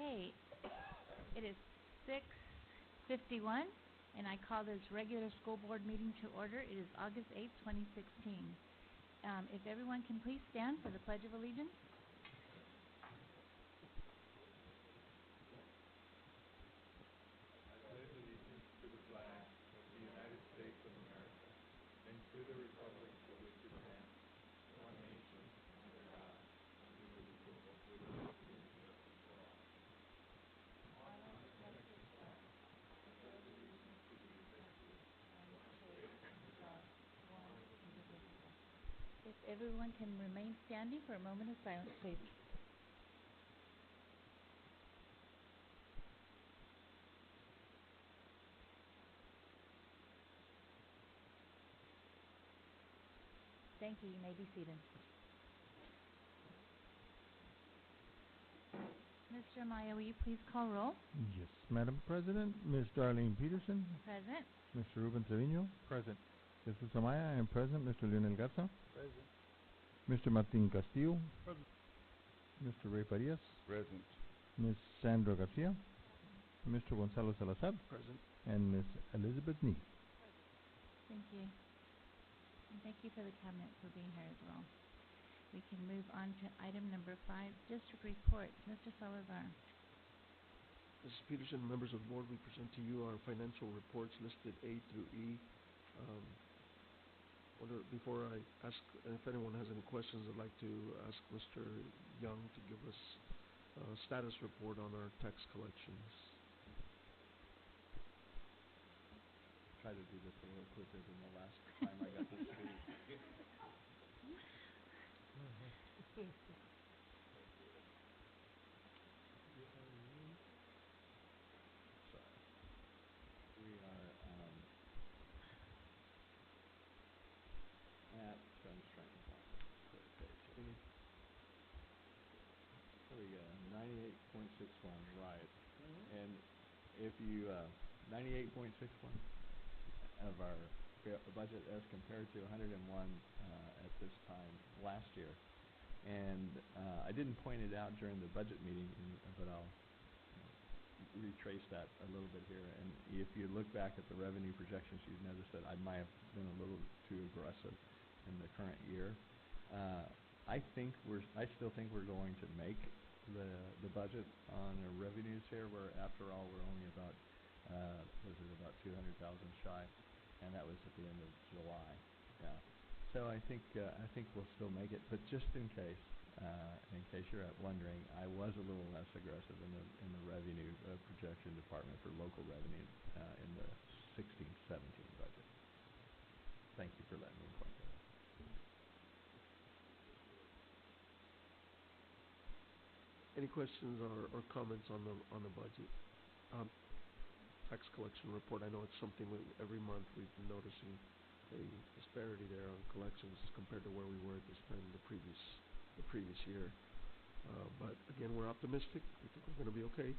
Okay, it is 6:51, and I call this regular school board meeting to order. It is August 8th, 2016. If everyone can please stand for the Pledge of Allegiance. I pledge allegiance to the flag of the United States of America and to the republic for which it stands, one nation, under God, indivisible, with liberty and justice for all. If everyone can remain standing for a moment of silence, please. Thank you. You may be seated. Mr. Amaya, will you please call roll? Yes, Madam President. Ms. Darlene Peterson. Present. Mr. Ruben Trevino. Present. Jesus Amaya, I am present. Mr. Leonel Garza. Present. Mr. Martin Castillo. Present. Mr. Ray Farias. Present. Ms. Sandra Garcia. Mr. Gonzalo Salazar. Present. And Ms. Elizabeth Nee. Thank you. And thank you for the cabinet for being here as well. We can move on to item number 5, district reports. Mr. Salazar. Mrs. Peterson, members of the board, we present to you our financial reports listed A through E. Before I ask if anyone has any questions, I'd like to ask Mr. Young to give us a status report on our tax collections. Try to do this a little quicker than the last time I got to speak. Sorry. We are I'm just trying to find the correct page here. There we go, 98.61, right. And if you, 98.61 of our budget as compared to 101 at this time last year. And I didn't point it out during the budget meeting, but I'll retrace that a little bit here. And if you look back at the revenue projections, you'd notice that I might have been a little too aggressive in the current year. I still think we're going to make the budget on our revenues here. Where after all, we're only about about 200,000 shy, and that was at the end of July. Yeah. So I think we'll still make it. But just in case you're wondering, I was a little less aggressive in the revenue projection department for local revenue in the 16-17 budget. Thank you for letting me point that out. Any questions or comments on the budget? Tax collection report. I know it's something every month we've been noticing a disparity there on collections as compared to where we were at this time the previous year. But again, we're optimistic. We think we're going to be okay.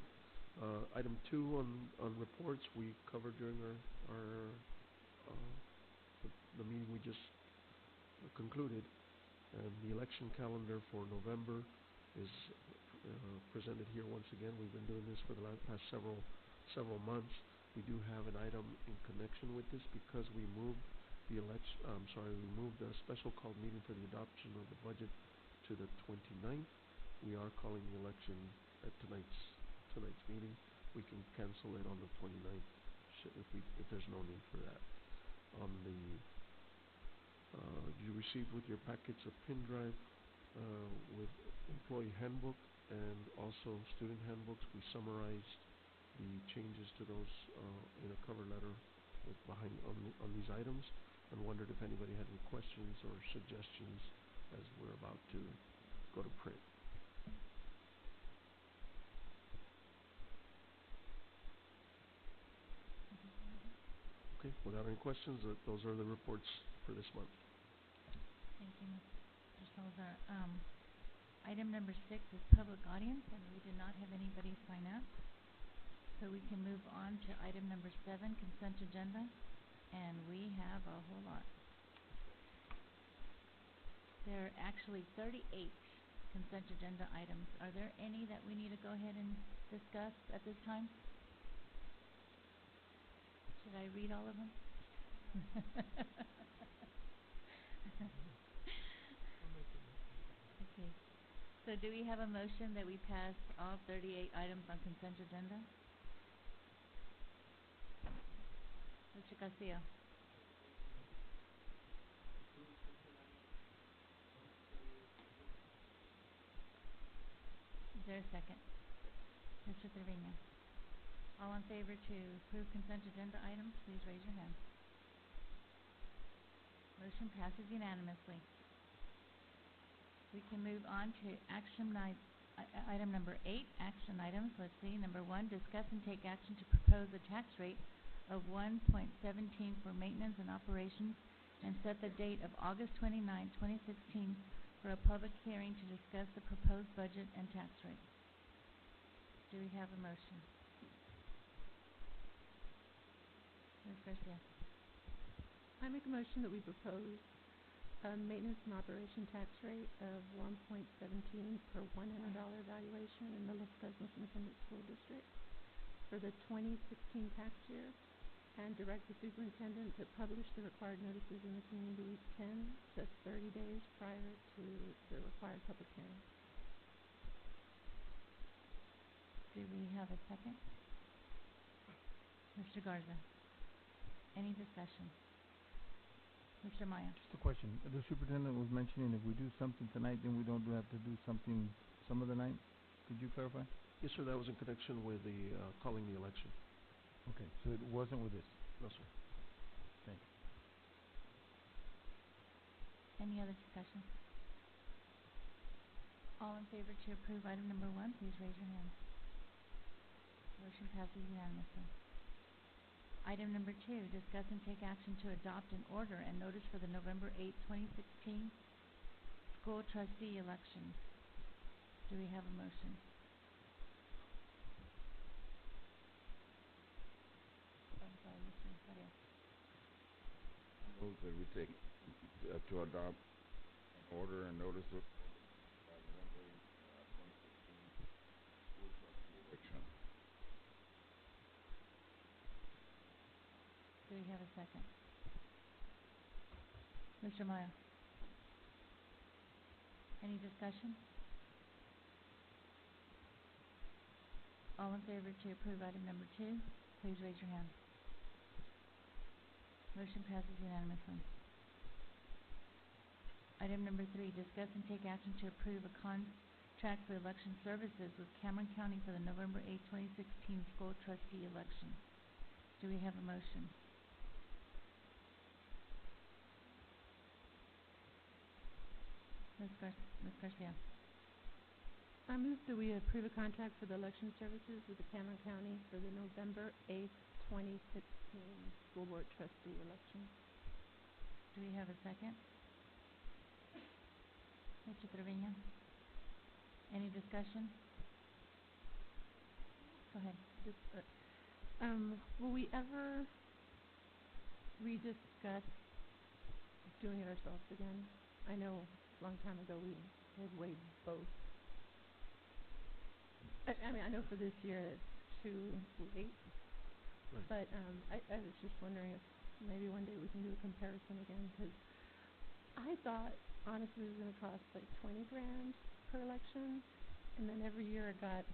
Item 2 on reports we covered during the meeting we just concluded, and the election calendar for November is presented here once again. We've been doing this for the past several months. We do have an item in connection with this because we moved the special called meeting for the adoption of the budget to the 29th. We are calling the election at tonight's meeting. We can cancel it on the 29th if there's no need for that. You received with your packets a pin drive with employee handbook and also student handbooks. We summarized the changes to those in a cover letter on these items, and wondered if anybody had any questions or suggestions as we're about to go to print. Okay, without any questions, those are the reports for this month. Thank you, Mr. Salazar. Item number 6 is public audience, and we did not have anybody sign up. So we can move on to item number 7, consent agenda, and we have a whole lot. There are actually 38 consent agenda items. Are there any that we need to go ahead and discussed at this time? Should I read all of them? Okay. So do we have a motion that we pass all 38 items on consent agenda? Mr. Garcia. Is there a second? Mr. Trevino. All in favor to approve consent agenda items, please raise your hand. Motion passes unanimously. We can move on to item number 8, action items. Let's see. Number 1, discuss and take action to propose a tax rate of 1.17 for maintenance and operations and set the date of August 29, 2016 for a public hearing to discuss the proposed budget and tax rate. Do we have a motion? Ms. Garcia. I make a motion that we propose a maintenance and operation tax rate of 1.17 per $100 valuation in the Los Fresnos Independent School District for the 2016 tax year, and direct the superintendent to publish the required notices in the community 10 to 30 days prior to the required public hearing. Do we have a second? Mr. Garza. Any discussion? Mr. Maya. Just a question. The superintendent was mentioning if we do something tonight, then we don't have to do something some other night. Could you clarify? Yes, sir, that was in connection with the, calling the election. Okay, so it wasn't with this. No, sir. Thank you. Any other discussion? All in favor to approve item number 1, please raise your hand. Motion passes unanimously. Item number 2, discuss and take action to adopt an order and notice for the November 8, 2016 school trustee elections. Do we have a motion? I'm sorry, Mr. Farias. Move that we take, to adopt an order and notice of November 2016 school trustee election. Do we have a second? Mr. Maya. Any discussion? All in favor to approve item number 2, please raise your hand. Motion passes unanimously. Item number 3, discuss and take action to approve a contract for election services with Cameron County for the November 8, 2016 school trustee election. Do we have a motion? Ms. Garcia. I move that we approve a contract for the election services with the Cameron County for the November 8th, 2016 school board trustee election. Do we have a second? Mr. Trevino. Any discussion? Go ahead. Just, will we ever rediscuss doing it ourselves again? I know a long time ago we had waived both. I mean, I know for this year it's too late, Right. but I was just wondering if maybe one day we can do a comparison again, because I thought honestly it was going to cost like $20,000 per election, and then every year it got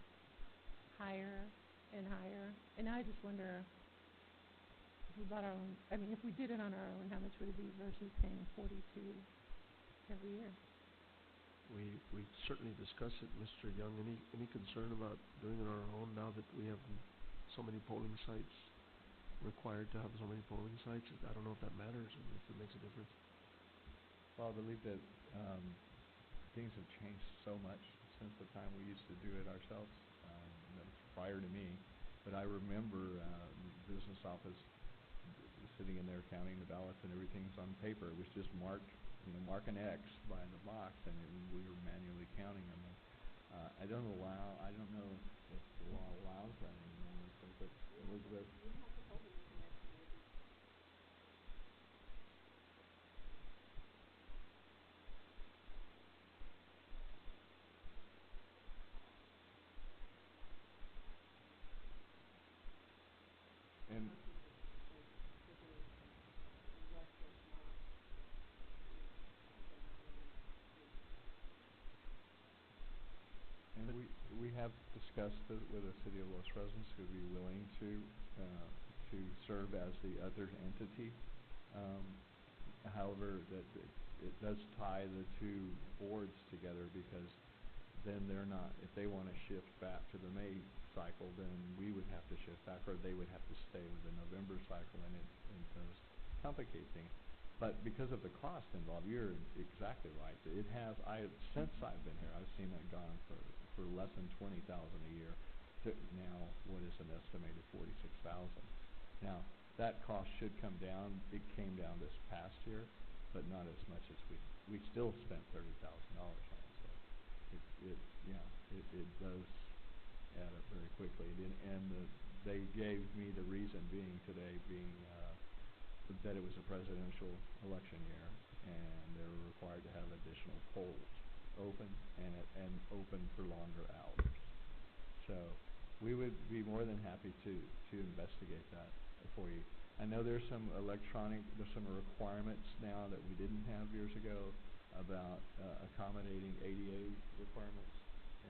higher and higher, and I just wonder if we bought our own, I mean, if we did it on our own, how much would it be versus paying $42,000 every year? We certainly discuss it, Mr. Young. Any concern about doing it on our own now that we have so many polling sites, required to have so many polling sites? I don't know if that matters and if it makes a difference. Well, I believe that things have changed so much since the time we used to do it ourselves. That was prior to me, but I remember the business office sitting in there counting the ballots, and everything's on paper. It was just marked, mark an X by the box, and we were manually counting them. I don't know if the law allows that anymore. I think that Elizabeth. And and we have discussed it with the city of Los Fresnos, who would be willing to serve as the other entity. However, that it does tie the two boards together, because then they're not, if they want to shift back to the May cycle, then we would have to shift back, or they would have to stay with the November cycle, and it does complicate things. But because of the cost involved, you're exactly right. It has, since I've been here, I've seen it gone for less than $20,000 a year to now what is an estimated $46,000. Now, that cost should come down. It came down this past year, but not as much as we still spent $30,000 on it. So it does add up very quickly. They gave me the reason being today being that it was a presidential election year, and they were required to have additional polls open and open for longer hours. So we would be more than happy to investigate that for you. I know there's some requirements now that we didn't have years ago about accommodating ADA requirements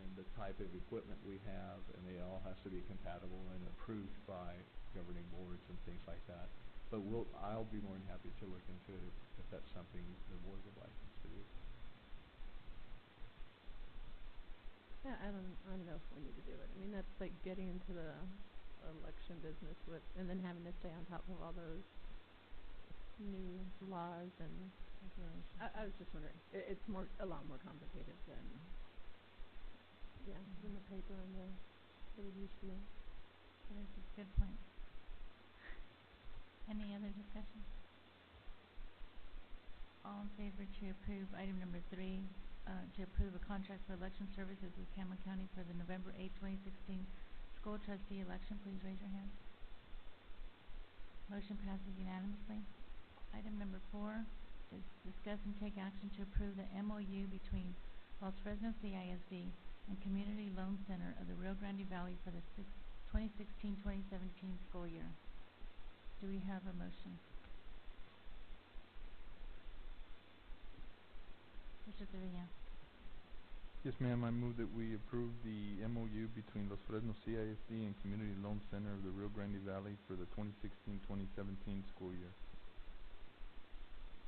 and the type of equipment we have, and it all has to be compatible and approved by governing boards and things like that. But I'll be more than happy to look into it if that's something the board would like us to do. Yeah, I don't know if we need to do it. I mean, that's like getting into the election business and then having to stay on top of all those new laws and regulations. I was just wondering. It's a lot more complicated than than the paper and what it used to be. So that's a good point. Any other discussion? All in favor to approve item number 3, to approve a contract for election services with Cameron County for the November 8, 2016 school trustee election, please raise your hand. Motion passes unanimously. Item number 4 is discuss and take action to approve the MOU between Los Fresnos CISD and Community Loan Center of the Rio Grande Valley for the 2016-2017 school year. Do we have a motion? Mr. Trevino. Yes, ma'am. I move that we approve the MOU between Los Fresnos CISD and Community Loan Center of the Rio Grande Valley for the 2016-2017 school year.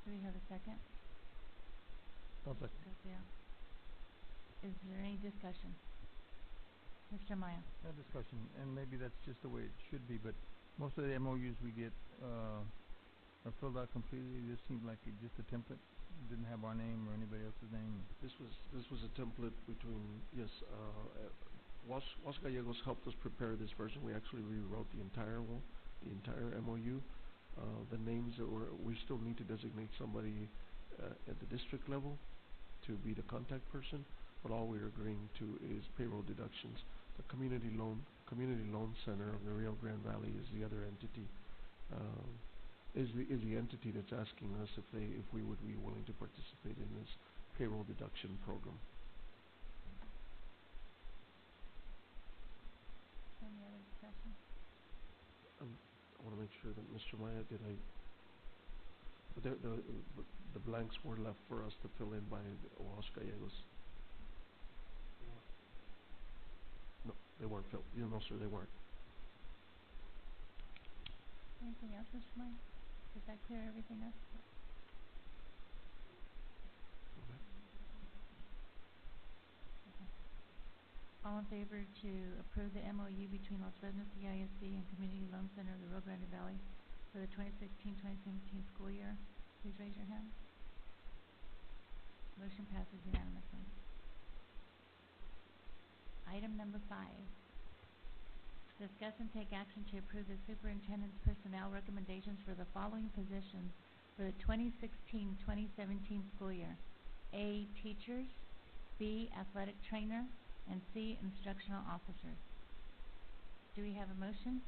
Do we have a second? I'll second. Garcia. Is there any discussion? Mr. Maya. No discussion, and maybe that's just the way it should be, but most of the MOUs we get are filled out completely. This seemed like just a template. It didn't have our name or anybody else's name. This was a template between Was Gallegos helped us prepare this version. We actually rewrote the entire MOU. The names that we still need to designate somebody at the district level to be the contact person, but all we're agreeing to is payroll deductions. The Community Loan Center of the Rio Grande Valley is the other entity. Is the entity that's asking us if we would be willing to participate in this payroll deduction program. Any other discussion? I want to make sure that Mr. Maya the blanks were left for us to fill in by Was Gallegos. No, they weren't filled. No, sir, they weren't. Anything else, Mr. Maya? Does that clear everything up? Okay. Okay. All in favor to approve the MOU between Los Fresnos CISD and Community Loan Center of the Rio Grande Valley for the 2016-2017 school year, please raise your hand. Motion passes unanimously. Item number 5. Discuss and take action to approve the superintendent's personnel recommendations for the following positions for the 2016-2017 school year. A. Teachers, B. Athletic trainer, and C. Instructional officers. Do we have a motion?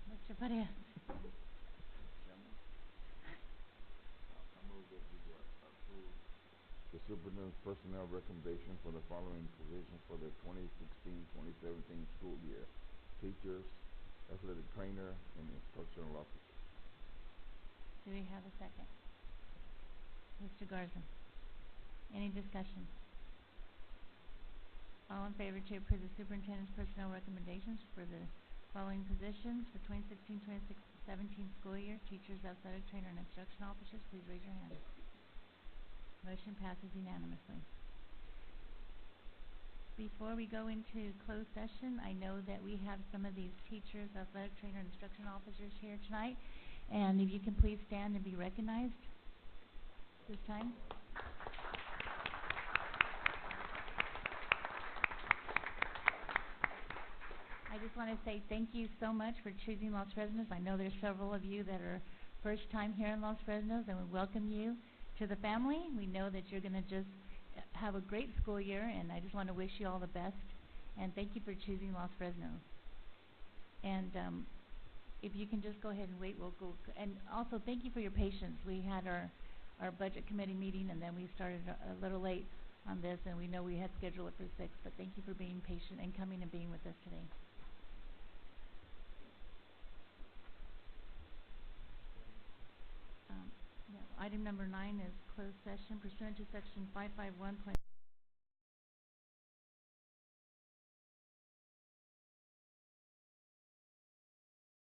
Mr. Padilla. I move that we approve the superintendent's personnel recommendation for the following positions for the 2016-2017 16-17 school year. Teachers, athletic trainer, and instructional officers. Do we have a second? Mr. Garza. Any discussion? All in favor to approve the superintendent's personnel recommendations for the following positions for 2016-2017 school year: teachers, athletic trainer, and instruction officers, please raise your hand. Motion passes unanimously. Before we go into closed session, I know that we have some of these teachers, athletic trainer, and instruction officers here tonight, and if you can please stand and be recognized this time. I just want to say thank you so much for choosing Los Fresnos. I know there's several of you that are first time here in Los Fresnos, and we welcome you to the family. We know that you're going to just have a great school year, and I just want to wish you all the best. And thank you for choosing Los Fresnos. And if you can just go ahead and wait, we'll go. And also, thank you for your patience. We had our budget committee meeting, and then we started a little late on this, and we know we had scheduled it for 6, but thank you for being patient and coming and being with us today. Yeah, item number 9 is closed session pursuant to section 551.